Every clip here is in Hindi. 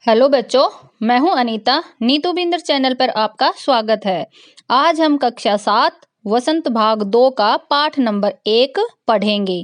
हेलो बच्चों, मैं हूं अनीता। नीतू बिंदर चैनल पर आपका स्वागत है। आज हम कक्षा 7 वसंत भाग 2 का पाठ नंबर 1 पढ़ेंगे।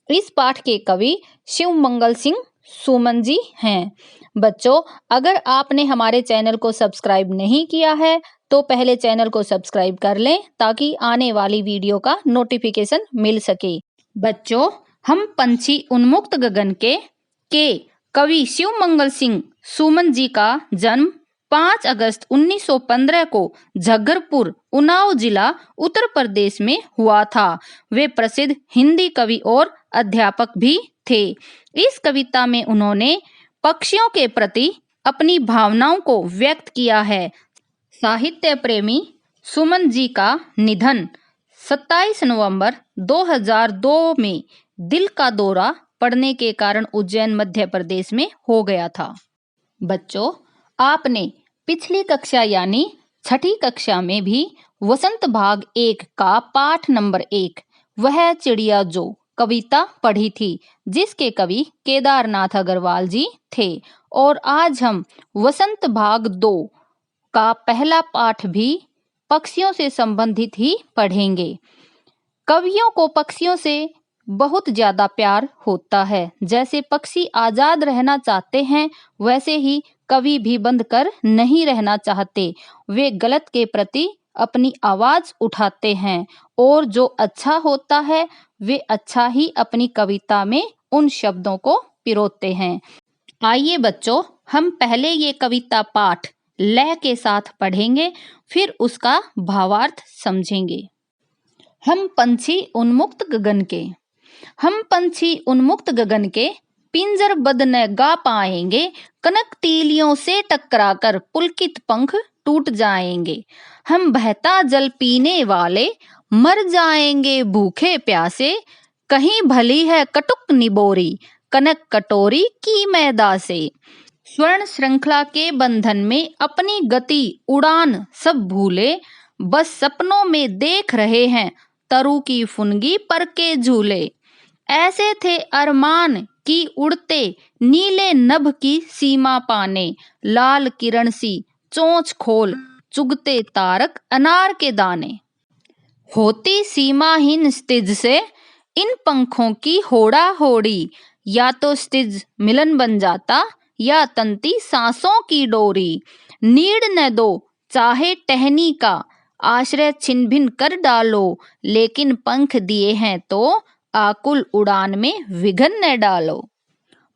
इस पाठ के कवि शिव मंगल सिंह सुमन जी हैं। बच्चों, अगर आपने हमारे चैनल को सब्सक्राइब नहीं किया है तो पहले चैनल को सब्सक्राइब कर लें ताकि आने वाली वीडियो का नोटिफिकेशन मिल सके। बच्चों, हम पंछी उन्मुक्त गगन के कवि शिव मंगल सिंह सुमन जी का जन्म 5 अगस्त 1915 को झज्जरपुर, उन्नाव जिला, उत्तर प्रदेश में हुआ था। वे प्रसिद्ध हिंदी कवि और अध्यापक भी थे। इस कविता में उन्होंने पक्षियों के प्रति अपनी भावनाओं को व्यक्त किया है। साहित्य प्रेमी सुमन जी का निधन 27 नवंबर 2002 में दिल का दौरा पड़ने के कारण उज्जैन, मध्य प्रदेश में हो गया था। बच्चों, आपने पिछली कक्षा यानी छठी कक्षा में भी वसंत भाग 1 का पाठ नंबर 1 वह चिड़िया जो कविता पढ़ी थी, जिसके कवि केदारनाथ अग्रवाल जी थे। और आज हम वसंत भाग 2 का पहला पाठ भी पक्षियों से संबंधित ही पढ़ेंगे। कवियों को पक्षियों से बहुत ज्यादा प्यार होता है। जैसे पक्षी आजाद रहना चाहते हैं, वैसे ही कवि भी बंद कर नहीं रहना चाहते। वे गलत के प्रति अपनी आवाज उठाते हैं और जो अच्छा होता है वे अच्छा ही अपनी कविता में उन शब्दों को पिरोते हैं। आइए बच्चों, हम पहले ये कविता पाठ लय के साथ पढ़ेंगे, फिर उसका भावार्थ समझेंगे। हम पंछी उन्मुक्त गगन के। हम पंछी उन्मुक्त गगन के, पिंजरबद्ध न गा पाएंगे, कनक तीलियों से टकराकर पुलकित पंख टूट जाएंगे। हम बहता जल पीने वाले, मर जाएंगे भूखे प्यासे, कहीं भली है कटुक निबोरी, कनक कटोरी की मैदा से। स्वर्ण श्रृंखला के बंधन में अपनी गति उड़ान सब भूले, बस सपनों में देख रहे हैं तरु की फुनगी पर के झूले। ऐसे थे अरमान की उड़ते, नीले नभ की सीमा पाने, लाल किरण सी चोंच खोल चुगते तारक अनार के दाने। होती सीमाहीन स्थिज से इन पंखों की होड़ा होड़ी, या तो स्थिज मिलन बन जाता या तंती सांसों की डोरी। नीड़ न दो चाहे टहनी का, आश्रय छिन भिन कर डालो, लेकिन पंख दिए हैं तो आकुल उड़ान में विघन न डालो।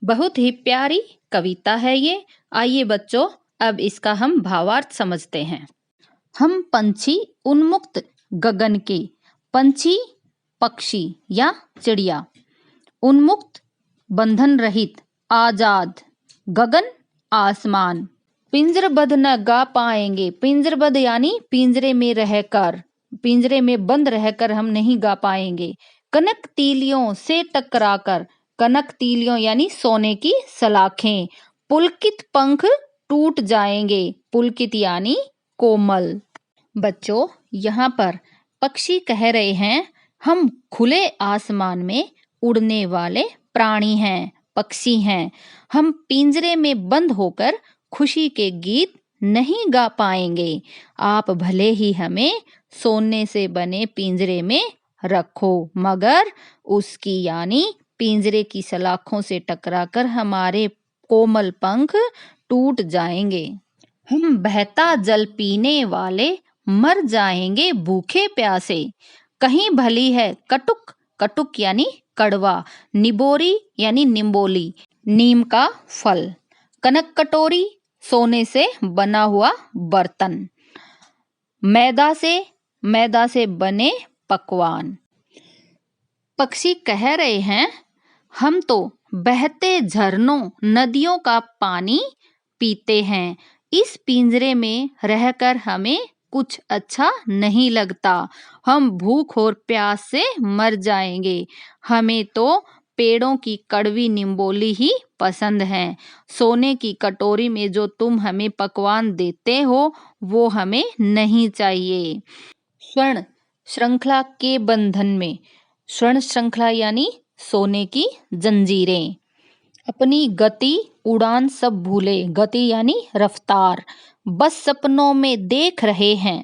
बहुत ही प्यारी कविता है ये। आइए बच्चों, अब इसका हम भावार्थ समझते हैं। हम पंछी उन्मुक्त गगन के। पंछी पक्षी या चिड़िया, उन्मुक्त बंधन रहित, आजाद, गगन आसमान। पिंजरबद्ध न गा पाएंगे। पिंजरबद्ध यानी पिंजरे में रहकर, पिंजरे में बंद रहकर हम नहीं गा पाएंगे। कनक तीलियों से टकराकर, कनक तीलियों यानी सोने की सलाखें। पुलकित पंख टूट जाएंगे। पुलकित यानी कोमल। बच्चों, यहाँ पर पक्षी कह रहे हैं हम खुले आसमान में उड़ने वाले प्राणी हैं, पक्षी हैं। हम पिंजरे में बंद होकर खुशी के गीत नहीं गा पाएंगे। आप भले ही हमें सोने से बने पिंजरे में रखो, मगर उसकी यानी पिंजरे की सलाखों से टकराकर हमारे कोमल पंख टूट जाएंगे। हम बहता जल पीने वाले, मर जाएंगे भूखे प्यासे, कहीं भली है कटुक, कटुक यानी कड़वा, निबोरी यानी निम्बोली, नीम का फल, कनक कटोरी सोने से बना हुआ बर्तन, मैदा से बने पकवान। पक्षी कह रहे हैं हम तो बहते झरनों नदियों का पानी पीते हैं। इस पिंजरे में रहकर हमें कुछ अच्छा नहीं लगता। हम भूख और प्यास से मर जाएंगे। हमें तो पेड़ों की कड़वी निम्बोली ही पसंद है। सोने की कटोरी में जो तुम हमें पकवान देते हो वो हमें नहीं चाहिए। स्वर्ण श्रृंखला के बंधन में, स्वर्ण श्रृंखला यानी सोने की जंजीरें। अपनी गति उड़ान सब भूले, गति यानी रफ्तार, बस सपनों में देख रहे हैं।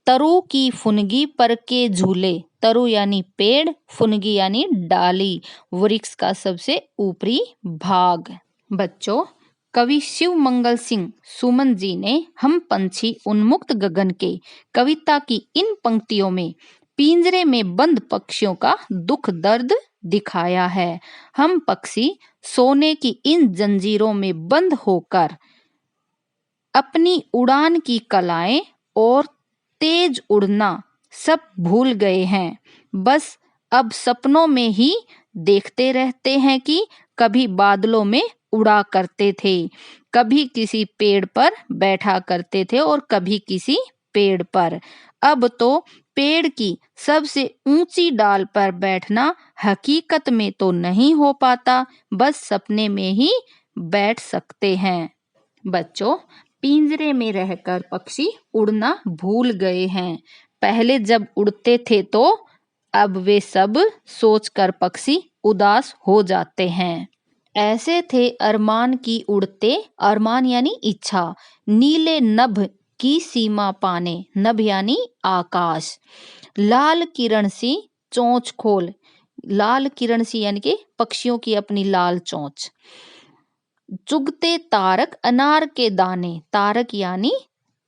तरु की फुनगी पर के झूले, तरु यानी पेड़, फुनगी यानी डाली, वृक्ष का सबसे ऊपरी भाग। बच्चों, कवि शिव मंगल सिंह सुमन जी ने हम पंछी उन्मुक्त गगन के कविता की इन पंक्तियों में पिंजरे में बंद पक्षियों का दुख दर्द दिखाया है। हम पक्षी सोने की इन जंजीरों में बंद होकर अपनी उड़ान की कलाएं और तेज उड़ना सब भूल गए हैं। बस अब सपनों में ही देखते रहते हैं कि कभी बादलों में उड़ा करते थे, कभी किसी पेड़ पर बैठा करते थे और कभी किसी पेड़ पर। अब तो पेड़ की सबसे ऊंची डाल पर बैठना हकीकत में तो नहीं हो पाता, बस सपने में ही बैठ सकते हैं। बच्चों, पिंजरे में रहकर पक्षी उड़ना भूल गए हैं। पहले जब उड़ते थे तो अब वे सब सोचकर पक्षी उदास हो जाते हैं। ऐसे थे अरमान की उड़ते, अरमान यानी इच्छा, नीले नभ की सीमा पाने, नभ यानी आकाश, लाल किरण सी चोंच खोल, लाल किरण सी यानी कि पक्षियों की अपनी लाल चोंच, चुगते तारक अनार के दाने, तारक यानी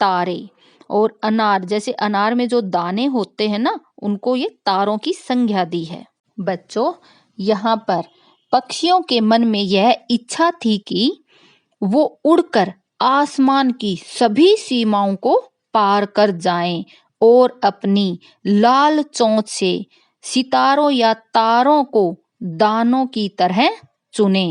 तारे, और अनार जैसे अनार में जो दाने होते हैं ना, उनको ये तारों की संज्ञा दी है। बच्चों, यहाँ पर पक्षियों के मन में यह इच्छा थी कि वो उड़कर आसमान की सभी सीमाओं को पार कर जाएं और अपनी लाल चोंच से सितारों या तारों को दानों की तरह चुने।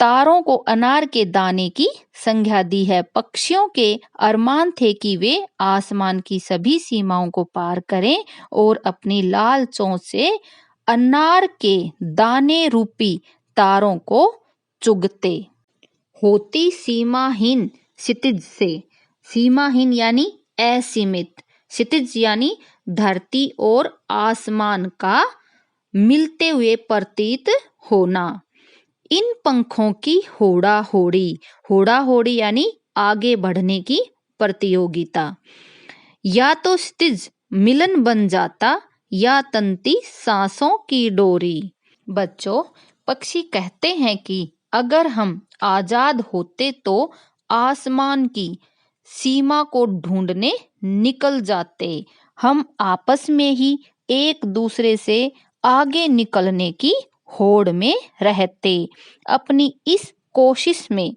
तारों को अनार के दाने की संज्ञा दी है। पक्षियों के अरमान थे कि वे आसमान की सभी सीमाओं को पार करें और अपनी लाल चोंच से अनार के दाने रूपी तारों को चुगते। होती सीमाहीन क्षितिज से, सीमाहीन यानी असीमित, क्षितिज यानी धरती और आसमान का मिलते हुए प्रतीत होना। इन पंखों की होड़ा होड़ी, होड़ा होड़ी यानी आगे बढ़ने की प्रतियोगिता, या तो क्षितिज मिलन बन जाता या तंती सांसों की डोरी। बच्चों, पक्षी कहते हैं कि अगर हम आजाद होते तो आसमान की सीमा को ढूंढने निकल जाते। हम आपस में ही एक दूसरे से आगे निकलने की होड़ में रहते। अपनी इस कोशिश में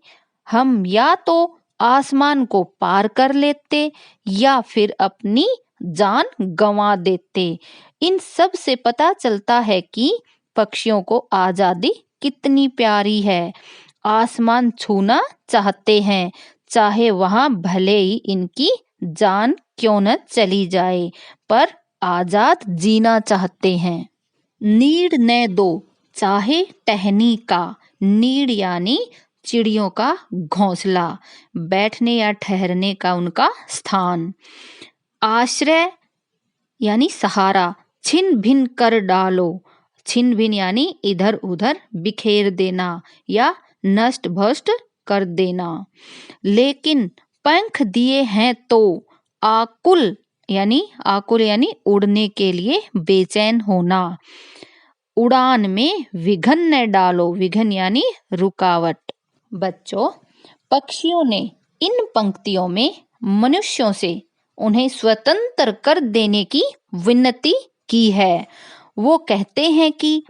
हम या तो आसमान को पार कर लेते या फिर अपनी जान गंवा देते। इन सब से पता चलता है कि पक्षियों को आजादी कितनी प्यारी है। आसमान छूना चाहते हैं, चाहे वहां भले ही इनकी जान क्यों न चली जाए, पर आजाद जीना चाहते हैं। नीड न दो चाहे टहनी का, नीड यानी चिड़ियों का घोंसला, बैठने या ठहरने का उनका स्थान। आश्रय यानी सहारा, छिन भिन कर डालो, छिन भिन यानी इधर उधर बिखेर देना या नष्ट भ्रष्ट कर देना। लेकिन पंख दिए हैं तो आकुल यानी उड़ने के लिए बेचैन होना। उड़ान में विघन न डालो, विघन यानी रुकावट। बच्चों, पक्षियों ने इन पंक्तियों में मनुष्यों से उन्हें स्वतंत्र कर देने की विनती की है। वो कहते हैं कि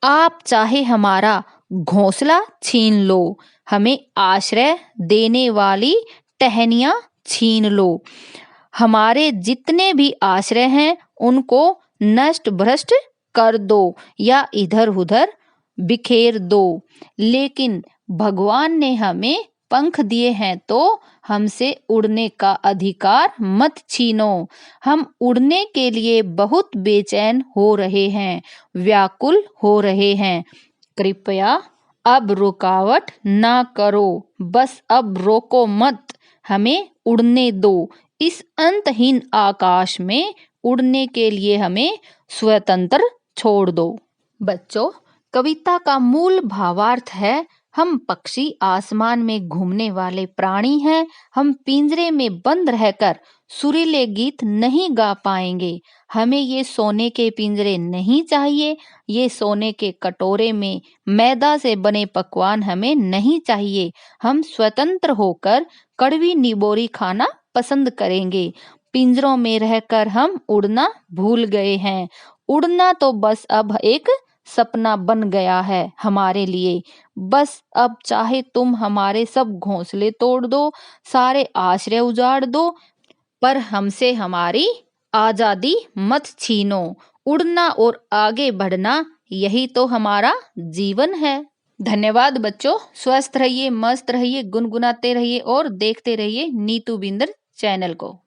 आप चाहे हमारा घोंसला छीन लो, हमें आश्रय देने वाली टहनियां छीन लो, हमारे जितने भी आश्रय हैं उनको नष्ट भ्रष्ट कर दो या इधर उधर बिखेर दो। लेकिन भगवान ने हमें पंख दिए हैं तो हमसे उड़ने का अधिकार मत छीनो। हम उड़ने के लिए बहुत बेचैन हो रहे हैं, व्याकुल हो रहे हैं। कृपया अब रुकावट ना करो, बस अब रोको मत, हमें उड़ने दो। इस अंतहीन आकाश में उड़ने के लिए हमें स्वतंत्र छोड़ दो। बच्चों, कविता का मूल भावार्थ है, हम पक्षी आसमान में घूमने वाले प्राणी हैं। हम पिंजरे में बंद रहकर सुरीले गीत नहीं गा पाएंगे। हमें ये सोने के पिंजरे नहीं चाहिए। ये सोने के कटोरे में मैदा से बने पकवान हमें नहीं चाहिए। हम स्वतंत्र होकर कड़वी निबोरी खाना पसंद करेंगे। पिंजरों में रहकर हम उड़ना भूल गए हैं। उड़ना तो बस अब एक सपना बन गया है हमारे लिए। बस अब चाहे तुम हमारे सब घोंसले तोड़ दो, सारे आश्रय उजाड़ दो, पर हमसे हमारी आजादी मत छीनो। उड़ना और आगे बढ़ना, यही तो हमारा जीवन है। धन्यवाद बच्चों। स्वस्थ रहिए, मस्त रहिए, गुनगुनाते रहिए और देखते रहिए नीतू बिंदर चैनल को।